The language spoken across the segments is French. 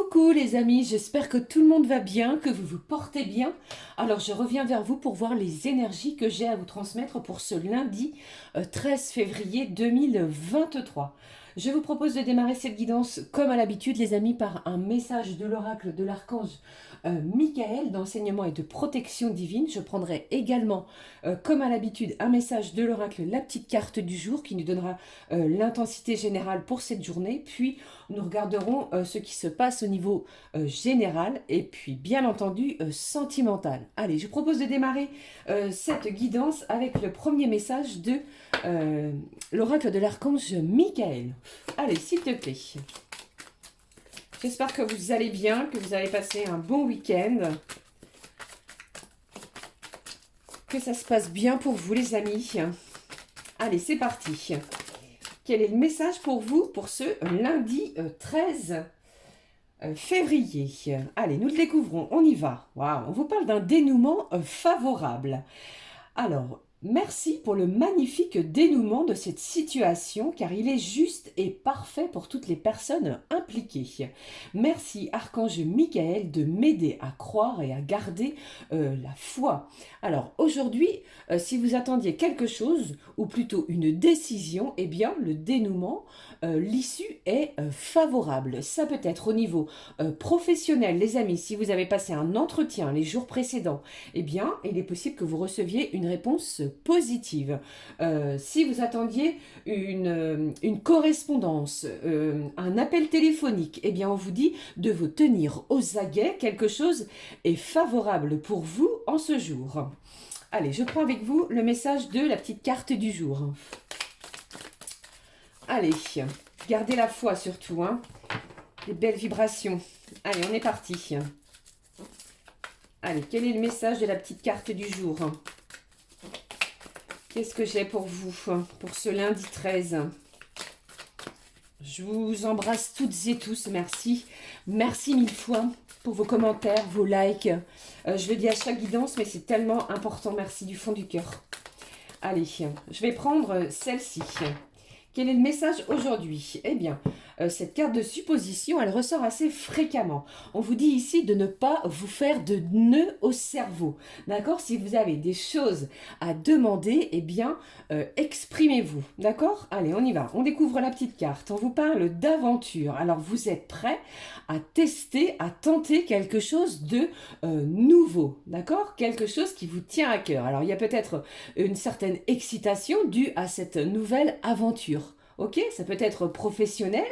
Coucou les amis, j'espère que tout le monde va bien, que vous vous portez bien. Alors je reviens vers vous pour voir les énergies que j'ai à vous transmettre pour ce lundi 13 février 2023. Je vous propose de démarrer cette guidance comme à l'habitude les amis par un message de l'oracle de l'archange Michael d'enseignement et de protection divine. Je prendrai également comme à l'habitude un message de l'oracle, la petite carte du jour qui nous donnera l'intensité générale pour cette journée. Puis nous regarderons ce qui se passe au niveau général et puis bien entendu sentimental. Allez, je propose de démarrer cette guidance avec le premier message de l'oracle de l'archange Michael. Allez, s'il te plaît. J'espère que vous allez bien, que vous avez passé un bon week-end. Que ça se passe bien pour vous les amis. Allez, c'est parti. Quel est le message pour vous pour ce lundi 13 février? Allez, nous le découvrons, on y va. Waouh, on vous parle d'un dénouement favorable. Alors, merci pour le magnifique dénouement de cette situation, car il est juste et parfait pour toutes les personnes impliquées. Merci, Archange Michael, de m'aider à croire et à garder la foi. Alors, aujourd'hui, si vous attendiez quelque chose, ou plutôt une décision, eh bien, le dénouement, l'issue est favorable. Ça peut être au niveau professionnel, les amis, si vous avez passé un entretien les jours précédents, eh bien, il est possible que vous receviez une réponse positive. Si vous attendiez une correspondance, un appel téléphonique, eh bien, on vous dit de vous tenir aux aguets. Quelque chose est favorable pour vous en ce jour. Allez, je prends avec vous le message de la petite carte du jour. Allez, gardez la foi surtout, hein. Les belles vibrations. Allez, on est parti. Allez, quel est le message de la petite carte du jour? Qu'est-ce que j'ai pour vous, pour ce lundi 13? Je vous embrasse toutes et tous, merci. Merci mille fois pour vos commentaires, vos likes. Je le dis à chaque guidance, mais c'est tellement important, merci du fond du cœur. Allez, je vais prendre celle-ci. Quel est le message aujourd'hui? Eh bien, cette carte de supposition, elle ressort assez fréquemment. On vous dit ici de ne pas vous faire de nœuds au cerveau. D'accord? Si vous avez des choses à demander, eh bien, exprimez-vous. D'accord? Allez, on y va. On découvre la petite carte. On vous parle d'aventure. Alors, vous êtes prêts à tester, à tenter quelque chose de nouveau. D'accord? Quelque chose qui vous tient à cœur. Alors, il y a peut-être une certaine excitation due à cette nouvelle aventure. Ok, ça peut être professionnel,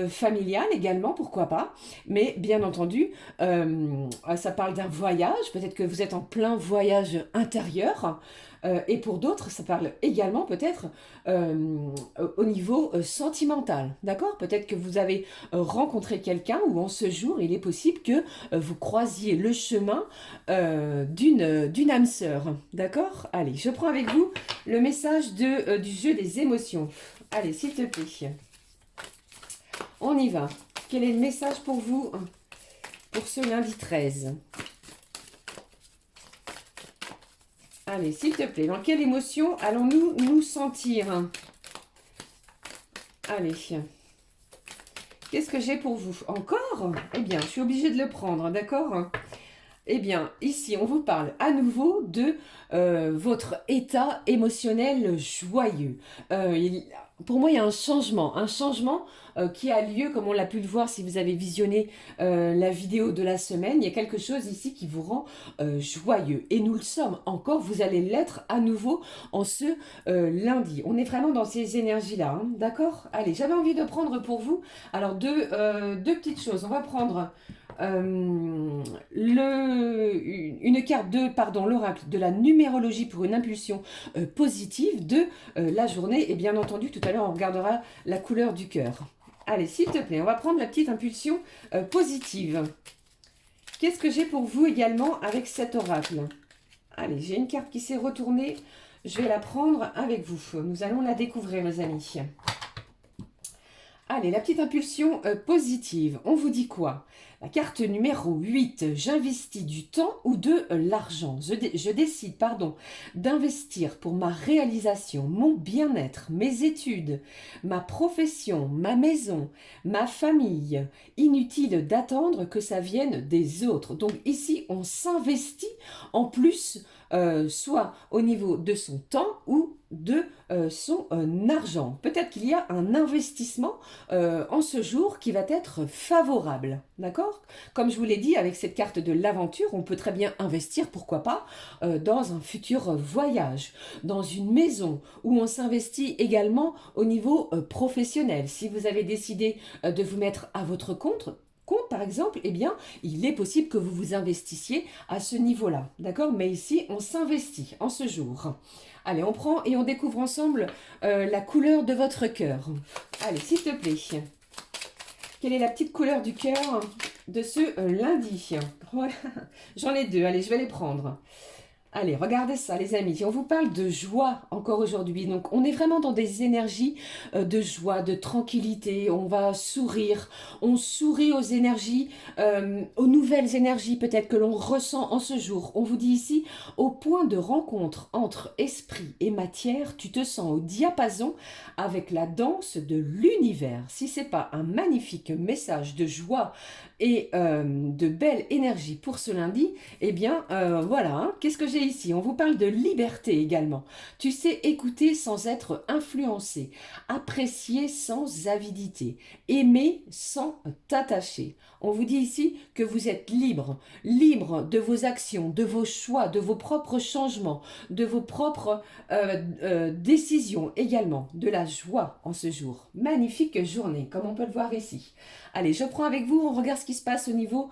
familial également, pourquoi pas. Mais bien entendu, ça parle d'un voyage. Peut-être que vous êtes en plein voyage intérieur. Et pour d'autres, ça parle également peut-être au niveau sentimental. D'accord? Peut-être que vous avez rencontré quelqu'un ou en ce jour, il est possible que vous croisiez le chemin d'une âme sœur. D'accord? Allez, je prends avec vous le message du jeu des émotions. Allez, s'il te plaît. On y va. Quel est le message pour vous pour ce lundi 13? Allez, s'il te plaît, dans quelle émotion allons-nous nous sentir? Allez. Qu'est-ce que j'ai pour vous? Encore? Eh bien, je suis obligée de le prendre, d'accord? Eh bien, ici, on vous parle à nouveau de votre état émotionnel joyeux. Pour moi, il y a un changement qui a lieu, comme on l'a pu le voir si vous avez visionné la vidéo de la semaine. Il y a quelque chose ici qui vous rend joyeux. Et nous le sommes encore, vous allez l'être à nouveau en ce lundi. On est vraiment dans ces énergies-là, hein, d'accord? Allez, j'avais envie de prendre pour vous, alors deux petites choses. On va prendre une carte de l'oracle de la numérologie pour une impulsion positive de la journée. Et bien entendu, tout à l'heure, on regardera la couleur du cœur. Allez, s'il te plaît, on va prendre la petite impulsion positive. Qu'est-ce que j'ai pour vous également avec cet oracle? Allez, j'ai une carte qui s'est retournée. Je vais la prendre avec vous. Nous allons la découvrir, mes amis. Allez, la petite impulsion positive. On vous dit quoi? La carte numéro 8, j'investis du temps ou de l'argent. Je décide, pardon, d'investir pour ma réalisation, mon bien-être, mes études, ma profession, ma maison, ma famille. Inutile d'attendre que ça vienne des autres. Donc ici, on s'investit en plus, soit au niveau de son temps ou de son argent. Peut-être qu'il y a un investissement en ce jour qui va être favorable. D'accord? Comme je vous l'ai dit, avec cette carte de l'aventure, on peut très bien investir, pourquoi pas, dans un futur voyage, dans une maison, où on s'investit également au niveau professionnel. Si vous avez décidé de vous mettre à votre compte, par exemple, eh bien, il est possible que vous vous investissiez à ce niveau-là. D'accord? Mais ici, on s'investit en ce jour. Allez, on prend et on découvre ensemble la couleur de votre cœur. Allez, s'il te plaît. Quelle est la petite couleur du cœur de ce lundi? Voilà. J'en ai deux. Allez, je vais les prendre. Allez, regardez ça, les amis. On vous parle de joie encore aujourd'hui. Donc, on est vraiment dans des énergies de joie, de tranquillité. On va sourire. On sourit aux énergies, aux nouvelles énergies peut-être que l'on ressent en ce jour. On vous dit ici, au point de rencontre entre esprit et matière, tu te sens au diapason avec la danse de l'univers. Si c'est pas un magnifique message de joie et de belle énergie pour ce lundi, eh bien, voilà. Hein. Qu'est-ce que j'ai ici? On vous parle de liberté également. Tu sais écouter sans être influencé, apprécier sans avidité, aimer sans t'attacher. On vous dit ici que vous êtes libre, libre de vos actions, de vos choix, de vos propres changements, de vos propres décisions également, de la joie en ce jour. Magnifique journée, comme on peut le voir ici. Allez, je prends avec vous, on regarde ce qui se passe au niveau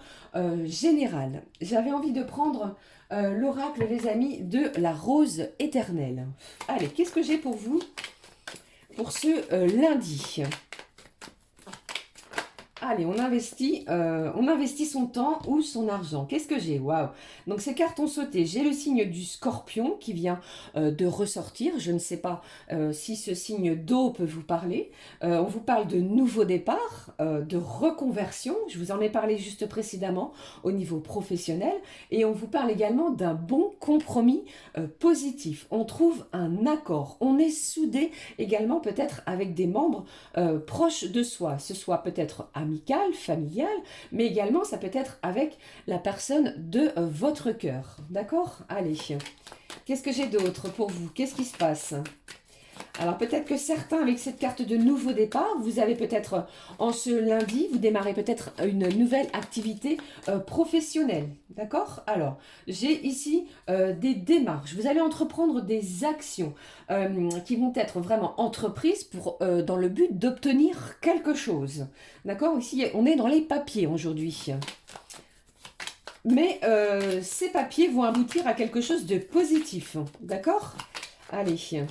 général. J'avais envie de prendre l'oracle, les amis, de la rose éternelle. Allez, qu'est-ce que j'ai pour vous pour ce lundi? Allez, on investit son temps ou son argent. Qu'est-ce que j'ai? Waouh! Donc, ces cartes ont sauté. J'ai le signe du scorpion qui vient de ressortir. Je ne sais pas si ce signe d'eau peut vous parler. On vous parle de nouveau départ, de reconversion. Je vous en ai parlé juste précédemment au niveau professionnel. Et on vous parle également d'un bon compromis positif. On trouve un accord. On est soudé également peut-être avec des membres proches de soi. Ce soit peut-être amical, familial, mais également ça peut être avec la personne de votre cœur. D'accord? Allez, qu'est-ce que j'ai d'autre pour vous? Qu'est-ce qui se passe? Alors peut-être que certains, avec cette carte de nouveau départ, vous avez peut-être, en ce lundi, vous démarrez peut-être une nouvelle activité professionnelle. D'accord? Alors, j'ai ici des démarches. Vous allez entreprendre des actions qui vont être vraiment entreprises pour, dans le but d'obtenir quelque chose. D'accord? Ici, on est dans les papiers aujourd'hui. Mais ces papiers vont aboutir à quelque chose de positif. D'accord? Allez.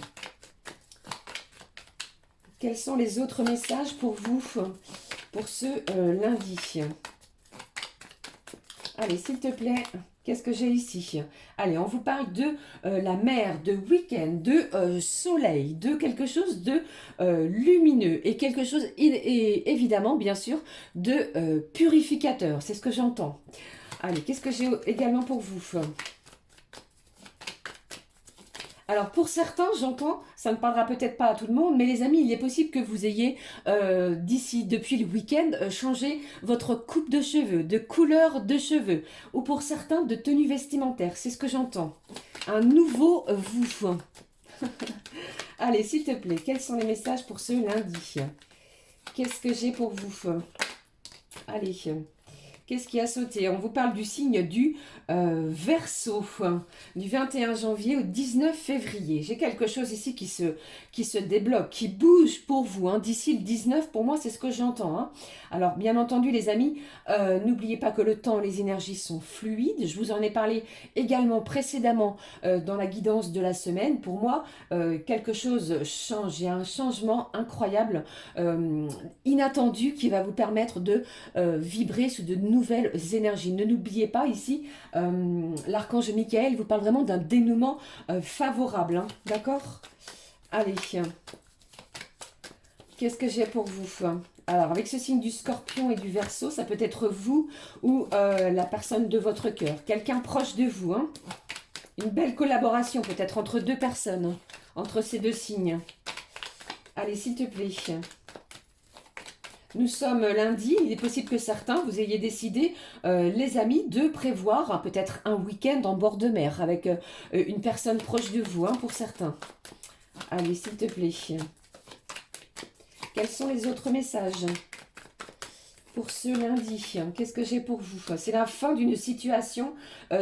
Quels sont les autres messages pour vous, pour ce lundi? Allez, s'il te plaît, qu'est-ce que j'ai ici? Allez, on vous parle de la mer, de week-end, de soleil, de quelque chose de lumineux et quelque chose, et évidemment, bien sûr, de purificateur. C'est ce que j'entends. Allez, qu'est-ce que j'ai également pour vous? Alors pour certains, j'entends, ça ne parlera peut-être pas à tout le monde, mais les amis, il est possible que vous ayez, d'ici, depuis le week-end, changé votre coupe de cheveux, de couleur de cheveux, ou pour certains, de tenue vestimentaire, c'est ce que j'entends. Un nouveau vous. Allez, s'il te plaît, quels sont les messages pour ce lundi? Qu'est-ce que j'ai pour vous? Allez. Qu'est-ce qui a sauté? On vous parle du signe du Verseau, du 21 janvier au 19 février. J'ai quelque chose ici qui se débloque, qui bouge pour vous. Hein. D'ici le 19, pour moi, c'est ce que j'entends. Hein. Alors, bien entendu, les amis, n'oubliez pas que le temps et les énergies sont fluides. Je vous en ai parlé également précédemment dans la guidance de la semaine. Pour moi, quelque chose change. Il y a un changement incroyable, inattendu, qui va vous permettre de vibrer sous de nouvelles énergies. Ne l'oubliez pas, ici, l'archange Michael vous parle vraiment d'un dénouement favorable. Hein, d'accord? Allez. Qu'est-ce que j'ai pour vous? Alors, avec ce signe du Scorpion et du Verseau, ça peut être vous ou la personne de votre cœur. Quelqu'un proche de vous. Hein. Une belle collaboration peut-être entre deux personnes, hein, entre ces deux signes. Allez, s'il te plaît. Nous sommes lundi, il est possible que certains, vous ayez décidé, les amis, de prévoir peut-être un week-end en bord de mer avec une personne proche de vous, hein, pour certains. Allez, s'il te plaît. Quels sont les autres messages pour ce lundi? Qu'est-ce que j'ai pour vous? C'est la fin d'une situation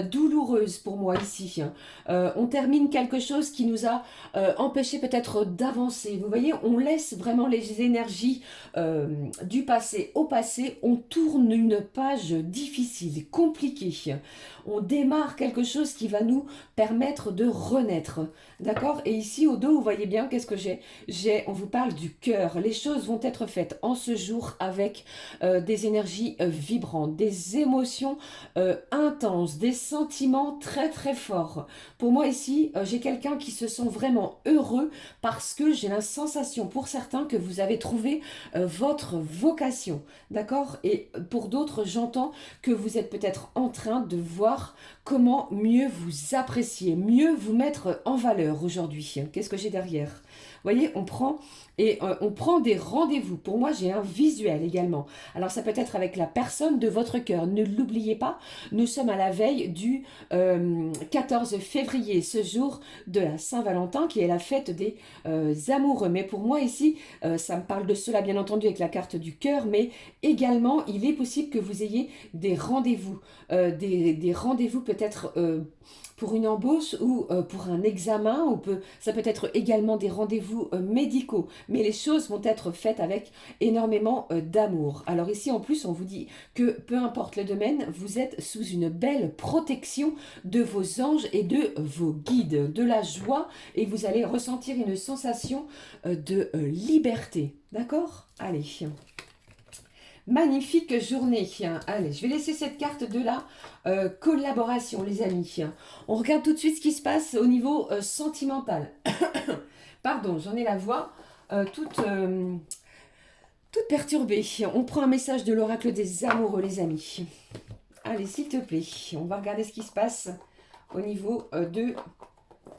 douloureuse pour moi ici. On termine quelque chose qui nous a empêché peut-être d'avancer. Vous voyez, on laisse vraiment les énergies du passé au passé. On tourne une page difficile, compliquée. On démarre quelque chose qui va nous permettre de renaître. D'accord? Et ici, au dos, vous voyez bien, qu'est-ce que j'ai? On vous parle du cœur. Les choses vont être faites en ce jour avec des énergies vibrantes, des émotions intenses, des sentiments très très forts. Pour moi ici, j'ai quelqu'un qui se sent vraiment heureux parce que j'ai la sensation pour certains que vous avez trouvé votre vocation. D'accord? Et pour d'autres, j'entends que vous êtes peut-être en train de voir comment mieux vous apprécier, mieux vous mettre en valeur aujourd'hui. Qu'est-ce que j'ai derrière? Vous voyez, on prend des rendez-vous. Pour moi, j'ai un visuel également. Alors, ça peut être avec la personne de votre cœur. Ne l'oubliez pas, nous sommes à la veille du 14 février, ce jour de la Saint-Valentin, qui est la fête des amoureux. Mais pour moi, ici, ça me parle de cela, bien entendu, avec la carte du cœur, mais également, il est possible que vous ayez des rendez-vous. Des rendez-vous peut-être pour une embauche ou pour un examen, ça peut être également des rendez-vous médicaux, mais les choses vont être faites avec énormément d'amour. Alors ici en plus on vous dit que peu importe le domaine, vous êtes sous une belle protection de vos anges et de vos guides, de la joie, et vous allez ressentir une sensation de liberté. D'accord? Allez. Magnifique journée. Allez, je vais laisser cette carte de la collaboration, les amis. On regarde tout de suite ce qui se passe au niveau sentimental. Pardon, j'en ai la voix toute perturbée. On prend un message de l'oracle des amoureux, les amis. Allez, s'il te plaît, on va regarder ce qui se passe au niveau de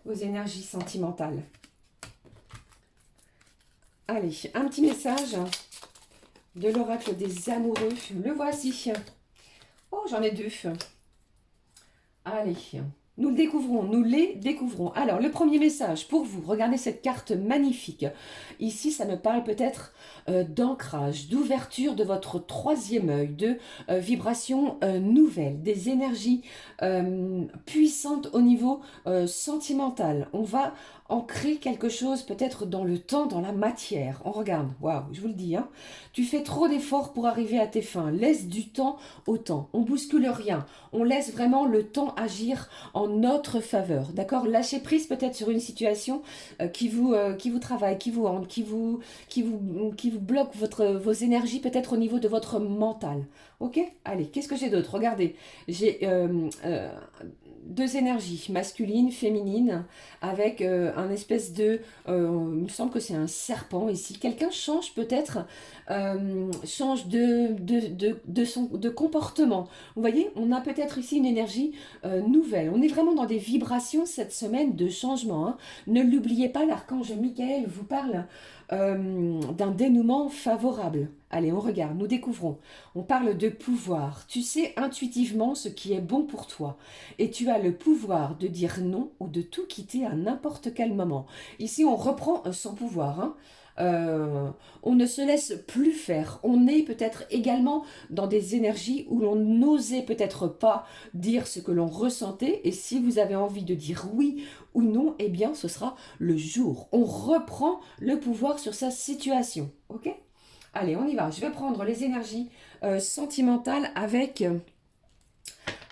vos énergies sentimentales. Allez, un petit message de l'oracle des amoureux. Le voici. Oh, j'en ai deux. Allez, nous le découvrons, nous les découvrons. Alors, le premier message pour vous, regardez cette carte magnifique. Ici, ça me parle peut-être d'ancrage, d'ouverture de votre troisième œil, de vibrations nouvelles, des énergies puissantes au niveau sentimental. On va ancrer quelque chose peut-être dans le temps, dans la matière. On regarde, waouh, je vous le dis, hein. Tu fais trop d'efforts pour arriver à tes fins. Laisse du temps au temps. On bouscule rien. On laisse vraiment le temps agir en notre faveur. D'accord? Lâchez prise peut-être sur une situation qui vous travaille, qui vous hante, qui vous bloque vos énergies peut-être au niveau de votre mental. Ok? Allez, qu'est-ce que j'ai d'autre? Regardez, j'ai deux énergies, masculine, féminine, avec un espèce de... il me semble que c'est un serpent ici. Quelqu'un change peut-être, change de comportement. Vous voyez, on a peut-être ici une énergie nouvelle. On est vraiment dans des vibrations cette semaine de changement. Hein. Ne l'oubliez pas, l'archange Michael vous parle d'un dénouement favorable. Allez, on regarde, nous découvrons. On parle de pouvoir. Tu sais intuitivement ce qui est bon pour toi. Et tu as le pouvoir de dire non ou de tout quitter à n'importe quel moment. Ici, on reprend son pouvoir. Hein. On ne se laisse plus faire. On est peut-être également dans des énergies où l'on n'osait peut-être pas dire ce que l'on ressentait. Et si vous avez envie de dire oui ou non, eh bien, ce sera le jour. On reprend le pouvoir sur sa situation. Ok ? Allez, on y va. Je vais prendre les énergies sentimentales avec...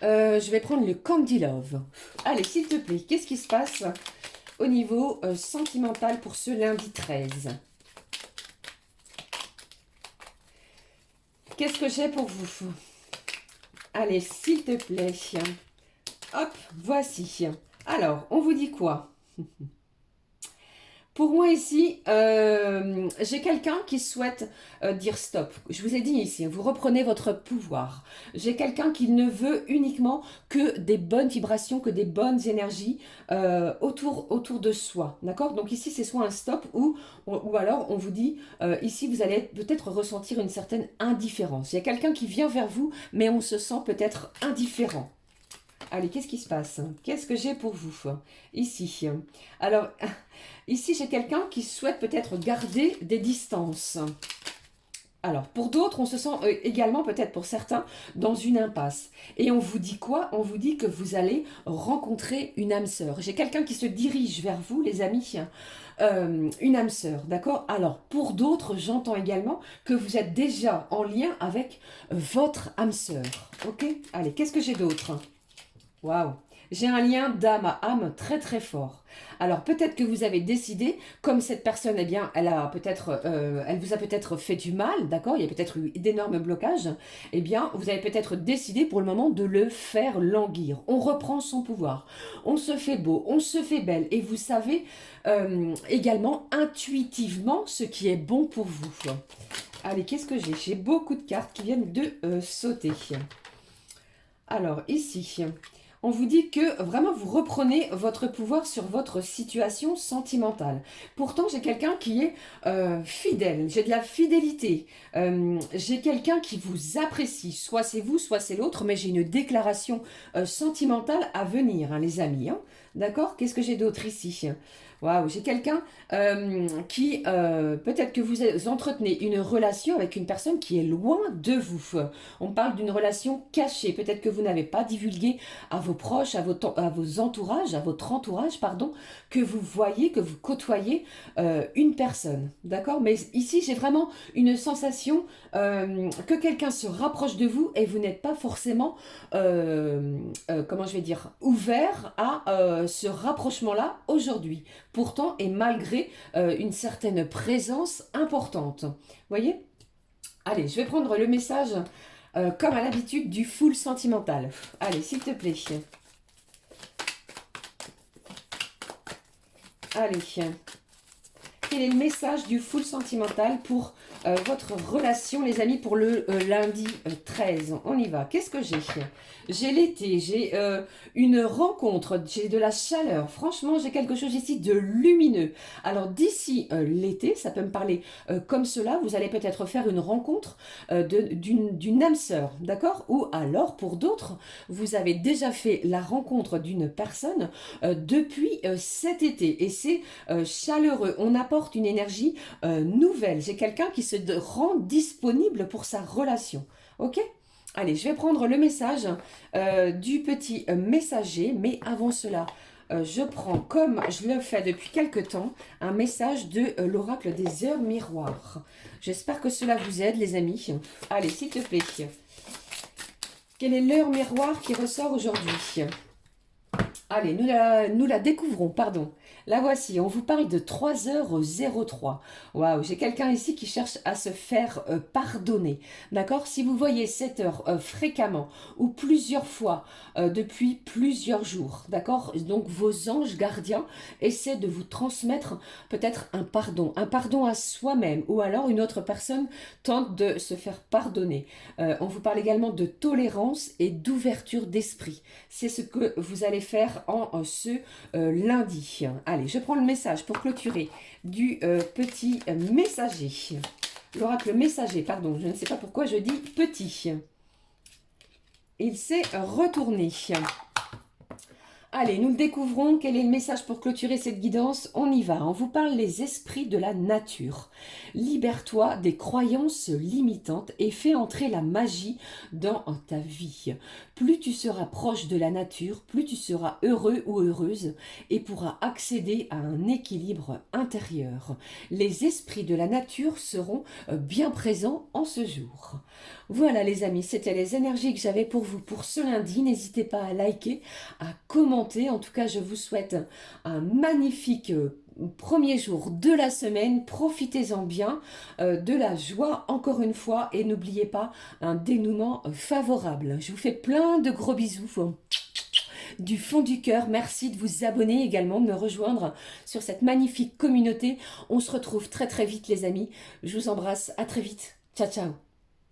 je vais prendre le Candy Love. Allez, s'il te plaît, qu'est-ce qui se passe au niveau sentimental pour ce lundi 13? Qu'est-ce que j'ai pour vous? Allez, s'il te plaît. Hop, voici. Alors, on vous dit quoi? Pour moi ici, j'ai quelqu'un qui souhaite dire stop. Je vous ai dit ici, vous reprenez votre pouvoir. J'ai quelqu'un qui ne veut uniquement que des bonnes vibrations, que des bonnes énergies autour de soi. D'accord? Donc ici, c'est soit un stop ou alors on vous dit, ici, vous allez peut-être ressentir une certaine indifférence. Il y a quelqu'un qui vient vers vous, mais on se sent peut-être indifférent. Allez, qu'est-ce qui se passe? Qu'est-ce que j'ai pour vous ici? Alors, ici, j'ai quelqu'un qui souhaite peut-être garder des distances. Alors, pour d'autres, on se sent également, peut-être pour certains, dans une impasse. Et on vous dit quoi? On vous dit que vous allez rencontrer une âme sœur. J'ai quelqu'un qui se dirige vers vous, les amis, une âme sœur, d'accord? Alors, pour d'autres, j'entends également que vous êtes déjà en lien avec votre âme sœur, ok? Allez, qu'est-ce que j'ai d'autre? Waouh! J'ai un lien d'âme à âme très très fort. Alors peut-être que vous avez décidé, comme cette personne, eh bien, elle vous a peut-être fait du mal, d'accord? Il y a peut-être eu d'énormes blocages. Eh bien, vous avez peut-être décidé pour le moment de le faire languir. On reprend son pouvoir. On se fait beau, on se fait belle. Et vous savez également intuitivement ce qui est bon pour vous. Allez, qu'est-ce que j'ai? J'ai beaucoup de cartes qui viennent de sauter. Alors ici, on vous dit que vraiment vous reprenez votre pouvoir sur votre situation sentimentale. Pourtant, j'ai quelqu'un qui est fidèle, j'ai de la fidélité, j'ai quelqu'un qui vous apprécie, soit c'est vous, soit c'est l'autre, mais j'ai une déclaration sentimentale à venir, hein, les amis. Hein. D'accord? Qu'est-ce que j'ai d'autre ici? Waouh, j'ai quelqu'un qui, peut-être que vous entretenez une relation avec une personne qui est loin de vous. On parle d'une relation cachée, peut-être que vous n'avez pas divulgué à vos proches, à vos entourages, à votre entourage, pardon, que vous voyez, que vous côtoyez une personne, d'accord? Mais ici, j'ai vraiment une sensation que quelqu'un se rapproche de vous et vous n'êtes pas forcément, comment je vais dire, ouvert à ce rapprochement-là aujourd'hui. Pourtant, et malgré une certaine présence importante. Vous voyez? Allez, je vais prendre le message comme à l'habitude, du full sentimental. Allez, s'il te plaît. Allez. Quel est le message du full sentimental pour votre relation, les amis, pour le lundi 13? On y va. Qu'est-ce que j'ai? J'ai l'été, j'ai une rencontre, j'ai de la chaleur. Franchement, j'ai quelque chose ici de lumineux. Alors, d'ici l'été, ça peut me parler comme cela. Vous allez peut-être faire une rencontre d'une âme sœur, d'accord? Ou alors, pour d'autres, vous avez déjà fait la rencontre d'une personne depuis cet été. Et c'est chaleureux. On apporte une énergie nouvelle. J'ai quelqu'un qui se rend disponible pour sa relation. Ok? Allez, je vais prendre le message du petit messager, mais avant cela, je prends, comme je le fais depuis quelque temps, un message de l'oracle des heures miroirs. J'espère que cela vous aide, les amis. Allez, s'il te plaît. Quelle est l'heure miroir qui ressort aujourd'hui? Allez, nous la découvrons, pardon. La voici, on vous parle de 3h03. Waouh, j'ai quelqu'un ici qui cherche à se faire pardonner. D'accord? Si vous voyez cette heure fréquemment ou plusieurs fois depuis plusieurs jours, d'accord? Donc vos anges gardiens essaient de vous transmettre peut-être un pardon à soi-même ou alors une autre personne tente de se faire pardonner. On vous parle également de tolérance et d'ouverture d'esprit. C'est ce que vous allez faire en ce lundi. Allez, je prends le message pour clôturer du petit messager. L'oracle messager, pardon, je ne sais pas pourquoi je dis petit. Il s'est retourné. Allez, nous le découvrons. Quel est le message pour clôturer cette guidance? On y va. On vous parle les esprits de la nature. Libère-toi des croyances limitantes et fais entrer la magie dans ta vie. Plus tu seras proche de la nature, plus tu seras heureux ou heureuse et pourras accéder à un équilibre intérieur. Les esprits de la nature seront bien présents en ce jour. Voilà les amis, c'était les énergies que j'avais pour vous pour ce lundi. N'hésitez pas à liker, à commenter. En tout cas, je vous souhaite un magnifique premier jour de la semaine. Profitez-en bien, de la joie encore une fois. Et n'oubliez pas un dénouement favorable. Je vous fais plein de gros bisous. du fond du cœur. Merci de vous abonner également, de me rejoindre sur cette magnifique communauté. On se retrouve très très vite les amis. Je vous embrasse, à très vite. Ciao ciao.